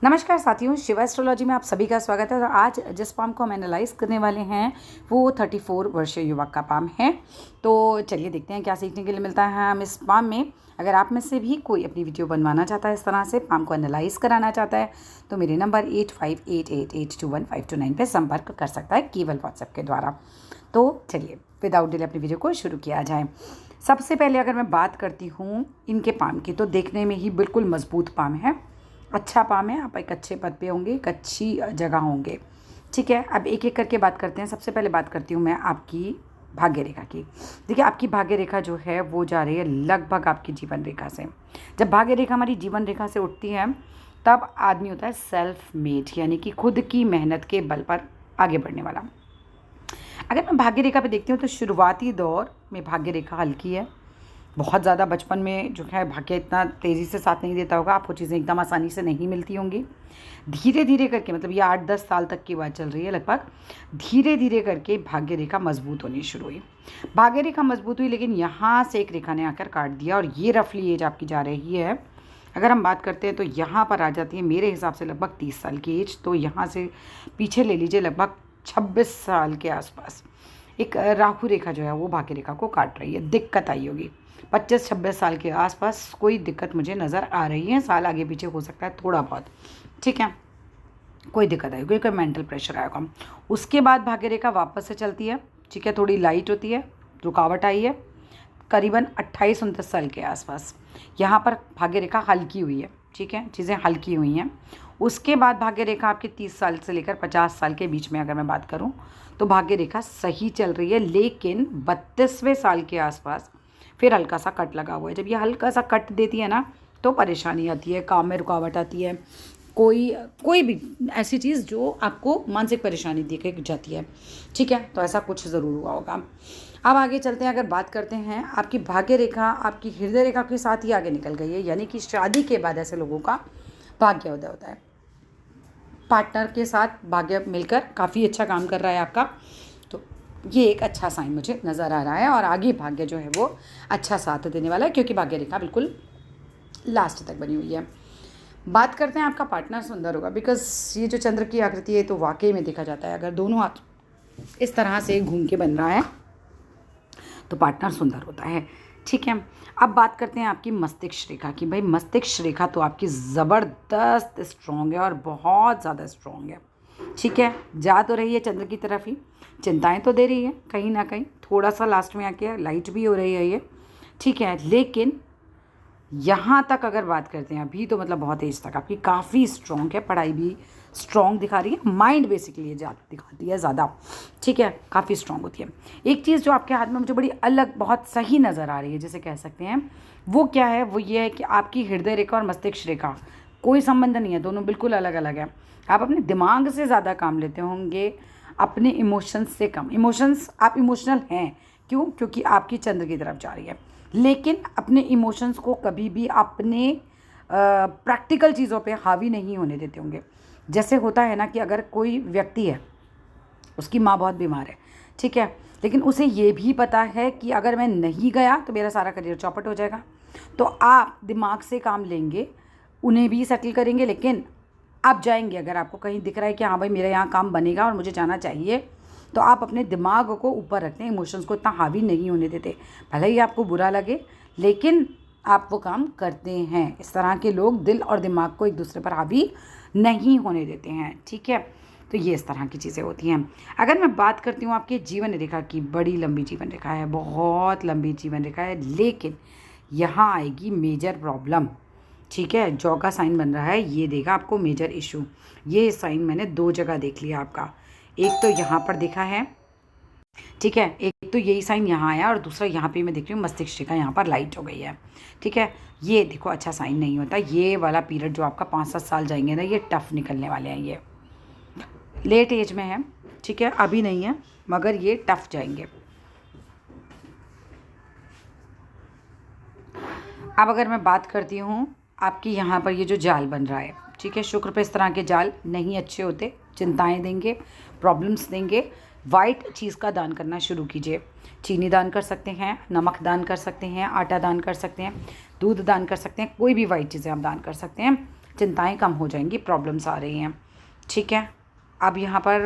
नमस्कार साथियों, शिवा एस्ट्रोलॉजी में आप सभी का स्वागत है। और आज जिस पाम को हम एनालाइज करने वाले हैं वो 34 वर्षीय युवक का पाम है। तो चलिए देखते हैं क्या सीखने के लिए मिलता है हम इस पाम में। अगर आप में से भी कोई अपनी वीडियो बनवाना चाहता है, इस तरह से पाम को एनालाइज कराना चाहता है, तो मेरे नंबर 8588821529 पर संपर्क कर सकता है, केवल व्हाट्सएप के द्वारा। तो चलिए विदाउट डिले अपनी वीडियो को शुरू किया जाए। सबसे पहले अगर मैं बात करती हूँ इनके पाम की, तो देखने में ही बिल्कुल मजबूत पाम है, अच्छा पाम है। आप एक अच्छे पद पे होंगे, एक अच्छी जगह होंगे, ठीक है। अब एक एक करके बात करते हैं। सबसे पहले बात करती हूँ मैं आपकी भाग्य रेखा की। देखिए, आपकी भाग्य रेखा जो है वो जा रही है लगभग आपकी जीवन रेखा से। जब भाग्य रेखा हमारी जीवन रेखा से उठती है तब आदमी होता है सेल्फ मेड, यानी कि खुद की मेहनत के बल पर आगे बढ़ने वाला। अगर मैं भाग्य रेखा पे देखती हूँ तो शुरुआती दौर में भाग्य रेखा हल्की है, बहुत ज़्यादा बचपन में जो है भाग्य इतना तेज़ी से साथ नहीं देता होगा, आपको चीज़ें एकदम आसानी से नहीं मिलती होंगी। धीरे धीरे करके, मतलब ये 8-10 साल तक की बात चल रही है लगभग, धीरे धीरे करके भाग्य रेखा मजबूत होनी शुरू हुई। भाग्य रेखा मजबूत हुई, लेकिन यहाँ से एक रेखा ने आकर काट दिया और ये रफली एज आपकी जा रही है। अगर हम बात करते हैं तो यहाँ पर आ जाती है मेरे हिसाब से लगभग 30 साल की एज। तो यहाँ से पीछे ले लीजिए लगभग 26 साल के आसपास एक राहु रेखा जो है वो भाग्य रेखा को काट रही है। दिक्कत आई होगी 25-26 साल के आसपास, कोई दिक्कत मुझे नज़र आ रही है। साल आगे पीछे हो सकता है थोड़ा बहुत, ठीक है, कोई दिक्कत आएगी, कोई मेंटल प्रेशर आएगा। उसके बाद भाग्य रेखा वापस से चलती है, ठीक है, थोड़ी लाइट होती है, रुकावट आई है करीबन 28-29 साल के आसपास। यहाँ पर भाग्य रेखा हल्की हुई है, ठीक है, चीज़ें हल्की हुई हैं। उसके बाद भाग्य रेखा आपकी 30 साल से लेकर 50 साल के बीच में अगर मैं बात करूँ तो भाग्य रेखा सही चल रही है, लेकिन 32वें साल के आसपास फिर हल्का सा कट लगा हुआ है। जब ये हल्का सा कट देती है ना तो परेशानी आती है, काम में रुकावट आती है, कोई भी ऐसी चीज़ जो आपको मानसिक परेशानी दे के जाती है, ठीक है। तो ऐसा कुछ ज़रूर हुआ होगा। अब आगे चलते हैं। अगर बात करते हैं, आपकी भाग्य रेखा आपकी हृदय रेखा के साथ ही आगे निकल गई है, यानी कि शादी के बाद ऐसे लोगों का भाग्योदय होता है। पार्टनर के साथ भाग्य मिलकर काफ़ी अच्छा काम कर रहा है आपका, तो ये एक अच्छा साइन मुझे नज़र आ रहा है। और आगे भाग्य जो है वो अच्छा साथ देने वाला है, क्योंकि भाग्य रेखा बिल्कुल लास्ट तक बनी हुई है। बात करते हैं, आपका पार्टनर सुंदर होगा, बिकॉज ये जो चंद्र की आकृति है तो वाकई में देखा जाता है अगर दोनों हाथ इस तरह से घूम के बन रहा है तो पार्टनर सुंदर होता है, ठीक है। अब बात करते हैं आपकी मस्तिष्क रेखा की। भाई मस्तिष्क रेखा तो आपकी ज़बरदस्त स्ट्रॉन्ग है और बहुत ज़्यादा स्ट्रॉन्ग है, ठीक है। जा तो रही है चंद्र की तरफ ही, चिंताएं तो दे रही है कहीं ना कहीं, थोड़ा सा लास्ट में आके लाइट भी हो रही है ये, ठीक है। लेकिन यहाँ तक अगर बात करते हैं अभी तो मतलब बहुत एज तक आपकी काफ़ी स्ट्रॉन्ग है, पढ़ाई भी स्ट्रॉन्ग दिखा रही है, माइंड बेसिकली दिखाती है ज़्यादा, ठीक है, काफ़ी स्ट्रॉन्ग होती है। एक चीज़ जो आपके हाथ में मुझे बड़ी अलग बहुत सही नज़र आ रही है जिसे कह सकते हैं, वो क्या है, वो ये है कि आपकी हृदय रेखा और मस्तिष्क रेखा कोई संबंध नहीं है, दोनों बिल्कुल अलग अलग है। आप अपने दिमाग से ज़्यादा काम लेते होंगे, अपने इमोशंस से कम। इमोशंस, आप इमोशनल हैं, क्यों? क्योंकि आपकी चंद्र की तरफ जा रही है, लेकिन अपने इमोशंस को कभी भी अपने प्रैक्टिकल चीज़ों पे हावी नहीं होने देते होंगे। जैसे होता है ना कि अगर कोई व्यक्ति है, उसकी माँ बहुत बीमार है, ठीक है, लेकिन उसे ये भी पता है कि अगर मैं नहीं गया तो मेरा सारा करियर चौपट हो जाएगा, तो आप दिमाग से काम लेंगे, उन्हें भी सेटल करेंगे, लेकिन आप जाएंगे। अगर आपको कहीं दिख रहा है कि हाँ भाई मेरा यहाँ काम बनेगा और मुझे जाना चाहिए, तो आप अपने दिमाग को ऊपर रखते हैं, इमोशंस को इतना हावी नहीं होने देते। भले ही आपको बुरा लगे, लेकिन आप वो काम करते हैं। इस तरह के लोग दिल और दिमाग को एक दूसरे पर हावी नहीं होने देते हैं, ठीक है। तो ये इस तरह की चीज़ें होती हैं। अगर मैं बात करती हूँ आपके जीवन रेखा की, बड़ी लंबी जीवन रेखा है, बहुत लंबी जीवन रेखा है, लेकिन यहाँ आएगी मेजर प्रॉब्लम, ठीक है। जौ का साइन बन रहा है, ये देगा आपको मेजर इशू। ये साइन मैंने 2 जगह देख लिया आपका, एक तो यहाँ पर देखा है, ठीक है, एक तो यही साइन यहाँ आया और दूसरा यहाँ पे मैं देख रही हूँ मस्तिष्क रेखा यहाँ पर लाइट हो गई है, ठीक है। ये देखो अच्छा साइन नहीं होता, ये वाला पीरियड जो आपका 5-7 साल जाएंगे ना, ये टफ निकलने वाले हैं, ये लेट एज में है, ठीक है, अभी नहीं है, मगर ये टफ जाएंगे। अब अगर मैं बात करती हूँ आपकी, यहाँ पर ये जो जाल बन रहा है, ठीक है, शुक्र पे इस तरह के जाल नहीं अच्छे होते, चिंताएं देंगे, प्रॉब्लम्स देंगे। वाइट चीज़ का दान करना शुरू कीजिए। चीनी दान कर सकते हैं, नमक दान कर सकते हैं, आटा दान कर सकते हैं, दूध दान कर सकते हैं, कोई भी वाइट चीज़ें आप दान कर सकते हैं। चिंताएं कम हो जाएंगी, प्रॉब्लम्स आ रही हैं। ठीक है, अब यहाँ पर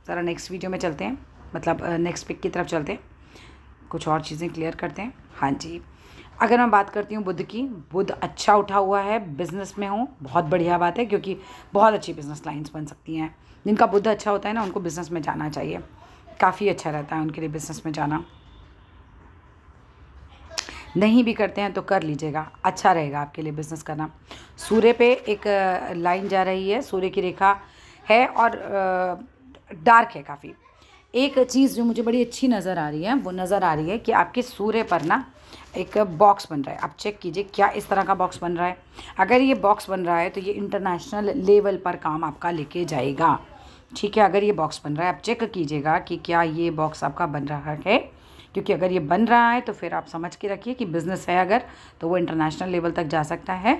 ज़रा नेक्स्ट वीडियो में चलते हैं, मतलब नेक्स्ट पिक की तरफ चलते हैं, कुछ और चीज़ें क्लियर करते हैं। हाँ जी, अगर मैं बात करती हूँ बुध की, बुध अच्छा उठा हुआ है, बिज़नेस में हूँ, बहुत बढ़िया बात है, क्योंकि बहुत अच्छी बिज़नेस लाइन्स बन सकती हैं। जिनका बुध अच्छा होता है ना, उनको बिज़नेस में जाना चाहिए, काफ़ी अच्छा रहता है उनके लिए बिज़नेस में जाना। नहीं भी करते हैं तो कर लीजिएगा, अच्छा रहेगा आपके लिए बिज़नेस करना। सूर्य पे एक लाइन जा रही है, सूर्य की रेखा है और डार्क है काफ़ी। एक चीज़ जो मुझे बड़ी अच्छी नज़र आ रही है, वो नज़र आ रही है कि आपके सूर्य पर ना एक बॉक्स बन रहा है। आप चेक कीजिए क्या इस तरह का बॉक्स बन रहा है। अगर ये बॉक्स बन रहा है तो ये इंटरनेशनल लेवल पर काम आपका लेके जाएगा। ठीक है, अगर ये बॉक्स बन रहा है, आप चेक कीजिएगा कि क्या ये बॉक्स आपका बन रहा है, क्योंकि अगर ये बन रहा है तो फिर आप समझ के रखिए कि बिज़नेस है अगर, तो वो इंटरनेशनल लेवल तक जा सकता है।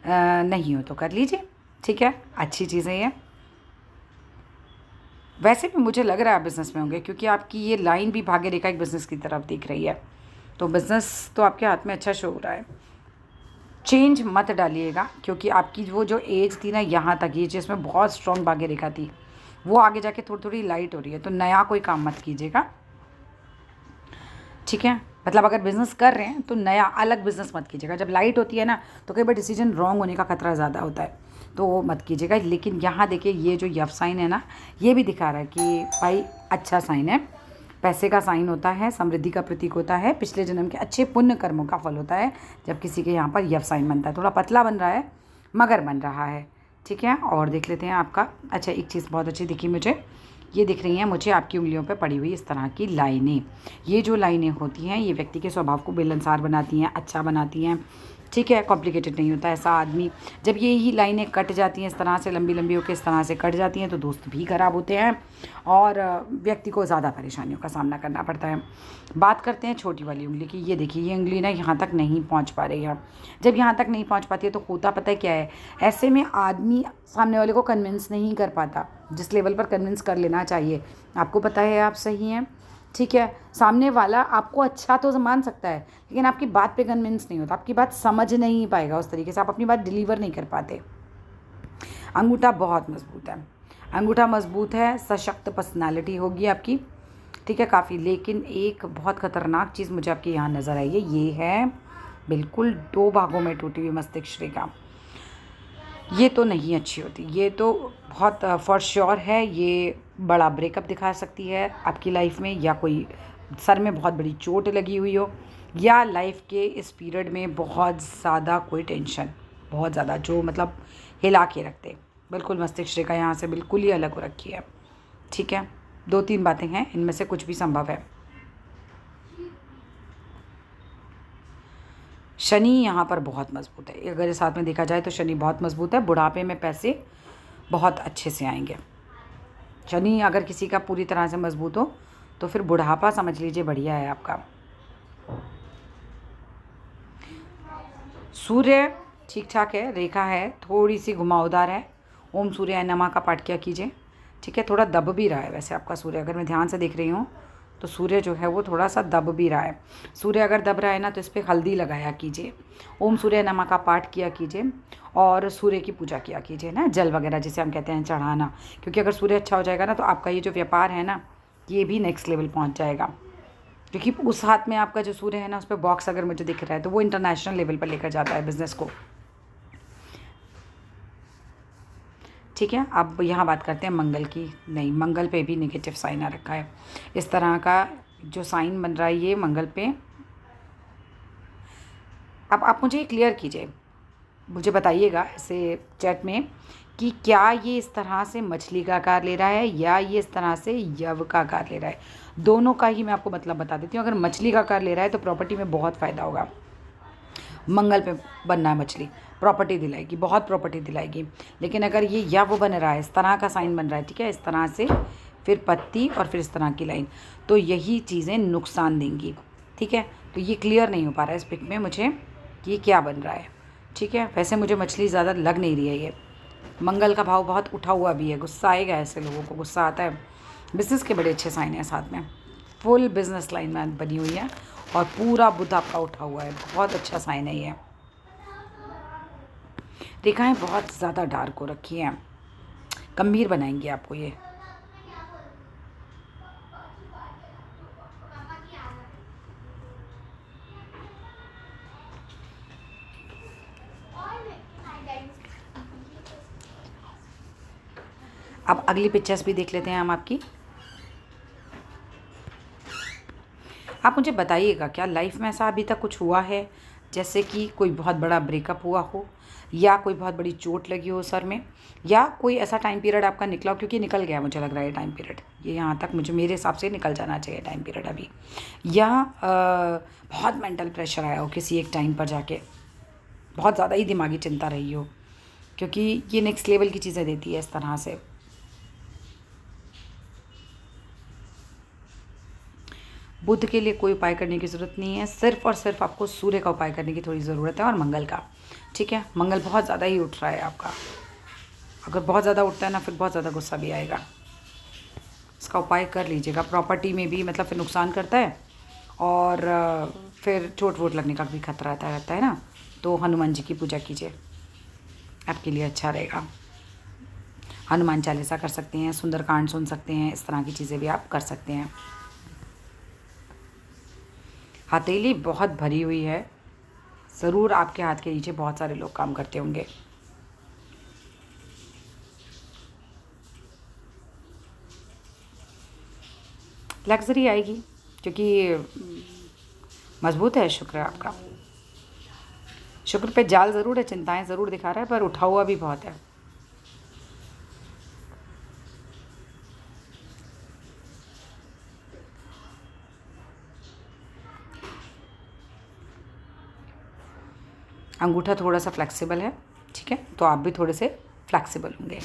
नहीं हो तो कर लीजिए, ठीक है, अच्छी चीज़ है ये। वैसे भी मुझे लग रहा है आप बिज़नेस में होंगे, क्योंकि आपकी ये लाइन भी भाग्य रेखा एक बिज़नेस की तरफ दिख रही है, तो बिज़नेस तो आपके हाथ में अच्छा शो हो रहा है। चेंज मत डालिएगा, क्योंकि आपकी वो जो एज थी ना यहाँ तक, ये जिसमें बहुत स्ट्रॉन्ग भाग्य रेखा थी, वो आगे जाके थोड़ी थोड़ी लाइट हो रही है, तो नया कोई काम मत कीजिएगा। ठीक है, मतलब अगर बिज़नेस कर रहे हैं तो नया अलग बिज़नेस मत कीजिएगा। जब लाइट होती है ना तो कई बार डिसीजन रॉन्ग होने का खतरा ज़्यादा होता है, तो वो मत कीजिएगा। लेकिन यहाँ देखिए, ये जो यफ साइन है ना, ये भी दिखा रहा है कि भाई अच्छा साइन है, पैसे का साइन होता है, समृद्धि का प्रतीक होता है, पिछले जन्म के अच्छे पुण्य कर्मों का फल होता है जब किसी के यहाँ पर यफ साइन बनता है। थोड़ा पतला बन रहा है मगर बन रहा है। ठीक है, और देख लेते हैं आपका। अच्छा, एक चीज़ बहुत अच्छी दिखी मुझे, ये दिख रही हैं मुझे आपकी उंगलियों पे पड़ी हुई इस तरह की लाइनें। ये जो लाइनें होती हैं, ये व्यक्ति के स्वभाव को बेलनसार बनाती हैं, अच्छा बनाती हैं। ठीक है, कॉम्प्लिकेटेड नहीं होता ऐसा आदमी। जब ये ही लाइनें कट जाती हैं इस तरह से, लंबी लंबी होकर इस तरह से कट जाती हैं, तो दोस्त भी खराब होते हैं और व्यक्ति को ज़्यादा परेशानियों का सामना करना पड़ता है। बात करते हैं छोटी वाली उंगली की। ये देखिए, ये उंगली ना यहाँ तक नहीं पहुँच पा रही है। जब यहाँ तक नहीं पहुँच पाती है तो होता पता है क्या है, ऐसे में आदमी सामने वाले को कन्विंस नहीं कर पाता जिस लेवल पर कन्विंस कर लेना चाहिए। आपको पता है आप सही हैं, ठीक है, सामने वाला आपको अच्छा तो मान सकता है, लेकिन आपकी बात पे कन्विंस नहीं होता, आपकी बात समझ नहीं पाएगा उस तरीके से, आप अपनी बात डिलीवर नहीं कर पाते। अंगूठा बहुत मजबूत है, अंगूठा मजबूत है, सशक्त पर्सनालिटी होगी आपकी। ठीक है, काफ़ी। लेकिन एक बहुत ख़तरनाक चीज़ मुझे आपकी यहाँ नज़र आई है, ये है बिल्कुल 2 भागों में टूटी हुई मस्तिष्क रेखा। ये तो नहीं अच्छी होती, ये तो बहुत फॉर श्योर है, ये बड़ा ब्रेकअप दिखा सकती है आपकी लाइफ में, या कोई सर में बहुत बड़ी चोट लगी हुई हो, या लाइफ के इस पीरियड में बहुत ज़्यादा कोई टेंशन, बहुत ज़्यादा जो मतलब हिला के रखते। बिल्कुल मस्तिष्क रेखा यहाँ से बिल्कुल ही अलग हो रखी है। ठीक है, 2-3 बातें हैं, इनमें से कुछ भी संभव है। शनि यहाँ पर बहुत मजबूत है, अगर इस हाथ में देखा जाए तो शनि बहुत मजबूत है। बुढ़ापे में पैसे बहुत अच्छे से आएंगे। शनि अगर किसी का पूरी तरह से मजबूत हो तो फिर बुढ़ापा समझ लीजिए बढ़िया है आपका। सूर्य ठीक ठाक है, रेखा है थोड़ी सी घुमावदार है। ओम सूर्याय नमः का पाठ किया कीजिए। ठीक है, थोड़ा दब भी रहा है वैसे आपका सूर्य, अगर मैं ध्यान से देख रही हूँ तो सूर्य जो है वो थोड़ा सा दब भी रहा है। सूर्य अगर दब रहा है ना तो इस पर हल्दी लगाया कीजिए, ओम सूर्य नमः का पाठ किया कीजिए और सूर्य की पूजा किया कीजिए ना, जल वगैरह जिसे हम कहते हैं चढ़ाना। क्योंकि अगर सूर्य अच्छा हो जाएगा ना तो आपका ये जो व्यापार है ना, ये भी नेक्स्ट लेवल पहुँच जाएगा। क्योंकि उस हाथ में आपका जो सूर्य है ना, उस पर बॉक्स अगर मुझे दिख रहा है तो वो इंटरनेशनल लेवल पर लेकर जाता है बिज़नेस को। ठीक है, अब यहाँ बात करते हैं मंगल की। नहीं, मंगल पे भी नेगेटिव साइन आ रखा है। इस तरह का जो साइन बन रहा है ये मंगल पे। अब आप मुझे क्लियर कीजिए, मुझे बताइएगा ऐसे चैट में कि क्या ये इस तरह से मछली का आकार ले रहा है या ये इस तरह से यव का आकार ले रहा है। दोनों का ही मैं आपको मतलब बता देती हूँ। अगर मछली का आकार ले रहा है तो प्रॉपर्टी में बहुत फ़ायदा होगा। मंगल पे बनना है मछली, प्रॉपर्टी दिलाएगी, बहुत प्रॉपर्टी दिलाएगी। लेकिन अगर ये या वो बन रहा है, इस तरह का साइन बन रहा है, ठीक है, इस तरह से फिर पत्ती और फिर इस तरह की लाइन, तो यही चीज़ें नुकसान देंगी। ठीक है, तो ये क्लियर नहीं हो पा रहा है इस पिक में मुझे कि ये क्या बन रहा है। ठीक है, वैसे मुझे मछली ज़्यादा लग नहीं रही है। ये मंगल का भाव बहुत उठा हुआ भी है, गुस्सा आएगा, ऐसे लोगों को गुस्सा आता है। बिज़नेस के बड़े अच्छे साइन हैं साथ में, फुल बिज़नेस लाइन में बनी हुई है और पूरा बुध आपका उठा हुआ है, बहुत अच्छा साइन है ये। रेखाएं बहुत ज़्यादा डार्क हो रखी हैं, गंभीर बनाएंगी आपको ये। अब अगली पिक्चर्स भी देख लेते हैं हम आपकी। आप मुझे बताइएगा, क्या लाइफ में ऐसा अभी तक कुछ हुआ है, जैसे कि कोई बहुत बड़ा ब्रेकअप हुआ हो, या कोई बहुत बड़ी चोट लगी हो सर में, या कोई ऐसा टाइम पीरियड आपका निकला हो, क्योंकि निकल गया मुझे लग रहा है टाइम पीरियड, ये यहाँ तक मुझे मेरे हिसाब से निकल जाना चाहिए टाइम पीरियड अभी। या बहुत मेंटल प्रेशर आया हो किसी एक टाइम पर जाके, बहुत ज़्यादा ही दिमागी चिंता रही हो, क्योंकि ये नेक्स्ट लेवल की चीज़ें देती है इस तरह से। बुध के लिए कोई उपाय करने की ज़रूरत नहीं है, सिर्फ और सिर्फ आपको सूर्य का उपाय करने की थोड़ी ज़रूरत है, और मंगल का। ठीक है, मंगल बहुत ज़्यादा ही उठ रहा है आपका, अगर बहुत ज़्यादा उठता है ना, फिर बहुत ज़्यादा गुस्सा भी आएगा। इसका उपाय कर लीजिएगा। प्रॉपर्टी में भी मतलब फिर नुकसान करता है, और फिर चोट वोट लगने का भी खतरा रहता है ना, तो हनुमान जी की पूजा कीजिए, आपके लिए अच्छा रहेगा। हनुमान चालीसा कर सकते हैं, सुंदरकांड सुन सकते हैं, इस तरह की चीज़ें भी आप कर सकते हैं। हथेली बहुत भरी हुई है, ज़रूर आपके हाथ के नीचे बहुत सारे लोग काम करते होंगे। लग्जरी आएगी, क्योंकि मजबूत है शुक्र आपका। शुक्र पे जाल ज़रूर है, चिंताएं ज़रूर दिखा रहा है, पर उठा हुआ भी बहुत है। अंगूठा थोड़ा सा फ्लेक्सिबल है, ठीक है, तो आप भी थोड़े से फ्लेक्सिबल होंगे।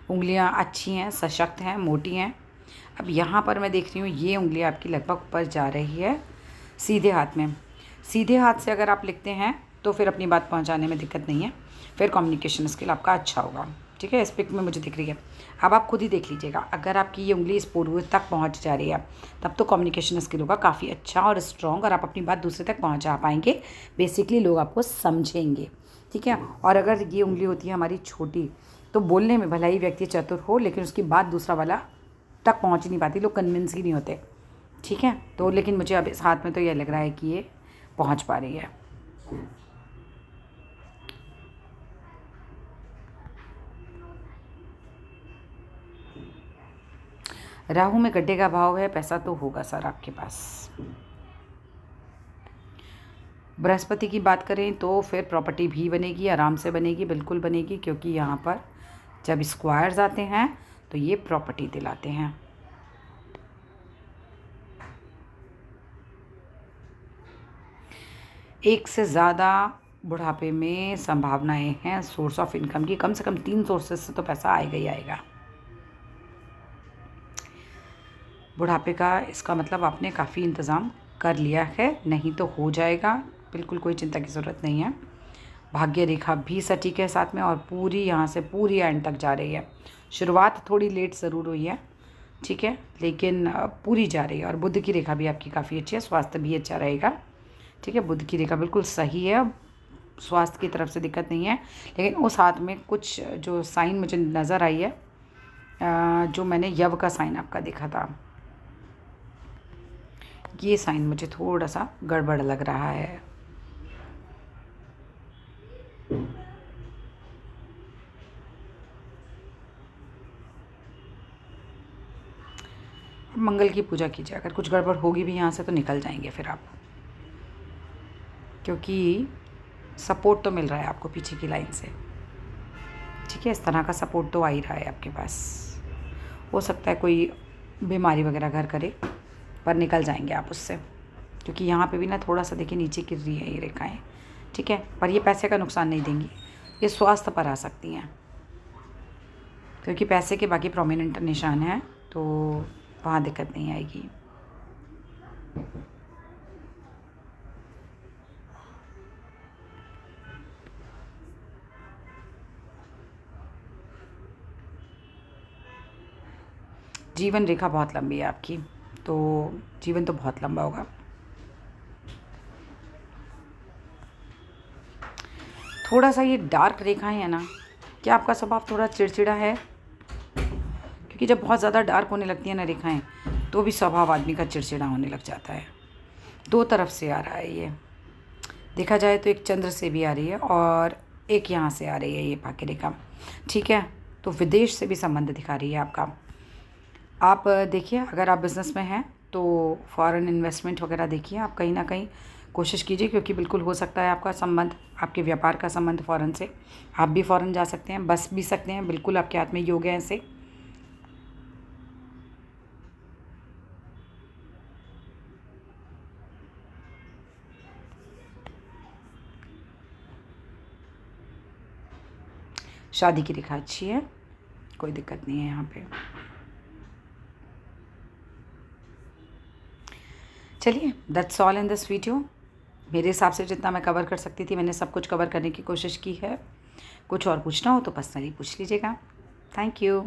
उंगलियां अच्छी हैं, सशक्त हैं, मोटी हैं। अब यहाँ पर मैं देख रही हूँ ये उंगली आपकी लगभग ऊपर जा रही है सीधे हाथ में। सीधे हाथ से अगर आप लिखते हैं तो फिर अपनी बात पहुँचाने में दिक्कत नहीं है, फिर कम्युनिकेशन स्किल आपका अच्छा होगा। ठीक है, इस पिक में मुझे दिख रही है। अब आप खुद ही देख लीजिएगा, अगर आपकी ये उंगली इस पूर्व तक पहुंच जा रही है, तब तो कम्युनिकेशन स्किल होगा काफ़ी अच्छा और स्ट्रॉन्ग, और आप अपनी बात दूसरे तक पहुंचा पाएंगे। बेसिकली लोग आपको समझेंगे। ठीक है, और अगर ये उंगली होती है हमारी छोटी, तो बोलने में भला ही व्यक्ति चतुर हो, लेकिन उसकी बात दूसरा वाला तक पहुँच नहीं पाती, लोग कन्विंस ही नहीं होते। ठीक है, तो लेकिन मुझे अब इस हाथ में तो यह लग रहा है कि ये पहुँच पा रही है। राहु में गड्ढे का भाव है, पैसा तो होगा सर आपके पास। बृहस्पति की बात करें तो फिर प्रॉपर्टी भी बनेगी, आराम से बनेगी, बिल्कुल बनेगी, क्योंकि यहाँ पर जब स्क्वायर्स आते हैं तो ये प्रॉपर्टी दिलाते हैं। एक से ज़्यादा बुढ़ापे में संभावनाएं हैं सोर्स ऑफ इनकम की, कम से कम 3 सोर्सेस से तो पैसा आएगा ही आएगा। बुढ़ापे का इसका मतलब आपने काफ़ी इंतज़ाम कर लिया है, नहीं तो हो जाएगा, बिल्कुल कोई चिंता की ज़रूरत नहीं है। भाग्य रेखा भी सटीक है साथ में, और पूरी यहाँ से पूरी एंड तक जा रही है। शुरुआत थोड़ी लेट ज़रूर हुई है, ठीक है, लेकिन पूरी जा रही है। और बुध की रेखा भी आपकी काफ़ी अच्छी है, स्वास्थ्य भी अच्छा रहेगा। ठीक है, बुध की रेखा बिल्कुल सही है, स्वास्थ्य की तरफ से दिक्कत नहीं है। लेकिन उस हाथ में कुछ जो साइन मुझे नज़र आई है, जो मैंने यव का साइन आपका देखा था, ये साइन मुझे थोड़ा सा गड़बड़ लग रहा है। मंगल की पूजा कीजिए, अगर कुछ गड़बड़ होगी भी यहाँ से तो निकल जाएंगे फिर आप, क्योंकि सपोर्ट तो मिल रहा है आपको पीछे की लाइन से। ठीक है, इस तरह का सपोर्ट तो आ ही रहा है आपके पास। हो सकता है कोई बीमारी वगैरह घर करे, पर निकल जाएंगे आप उससे, क्योंकि यहाँ पे भी ना थोड़ा सा देखिए नीचे गिर रही है ये रेखाएं। ठीक है, पर ये पैसे का नुकसान नहीं देंगी, ये स्वास्थ्य पर आ सकती हैं, क्योंकि पैसे के बाकी प्रोमिनेंट निशान हैं, तो वहाँ दिक्कत नहीं आएगी। जीवन रेखा बहुत लंबी है आपकी, तो जीवन तो बहुत लंबा होगा। थोड़ा सा ये डार्क रेखाएं है ना, क्या आपका स्वभाव थोड़ा चिड़चिड़ा है? क्योंकि जब बहुत ज़्यादा डार्क होने लगती है ना रेखाएं, तो भी स्वभाव आदमी का चिड़चिड़ा होने लग जाता है। दो तरफ से आ रहा है ये, देखा जाए तो एक चंद्र से भी आ रही है और एक यहाँ से आ रही है ये भाग्य रेखा। ठीक है, तो विदेश से भी संबंध दिखा रही है आपका। आप देखिए, अगर आप बिज़नेस में हैं तो फॉरेन इन्वेस्टमेंट वगैरह देखिए, आप कहीं ना कहीं कोशिश कीजिए, क्योंकि बिल्कुल हो सकता है आपका संबंध, आपके व्यापार का संबंध फ़ॉरेन से। आप भी फ़ॉरेन जा सकते हैं, बस भी सकते हैं, बिल्कुल आपके हाथ में योग है ऐसे। शादी की रेखा अच्छी है, कोई दिक्कत नहीं है यहाँ पे। चलिए, that's all in this video. मेरे हिसाब से जितना मैं कवर कर सकती थी मैंने सब कुछ कवर करने की कोशिश की है। कुछ और पूछना हो तो पर्सनली पूछ लीजिएगा। Thank you.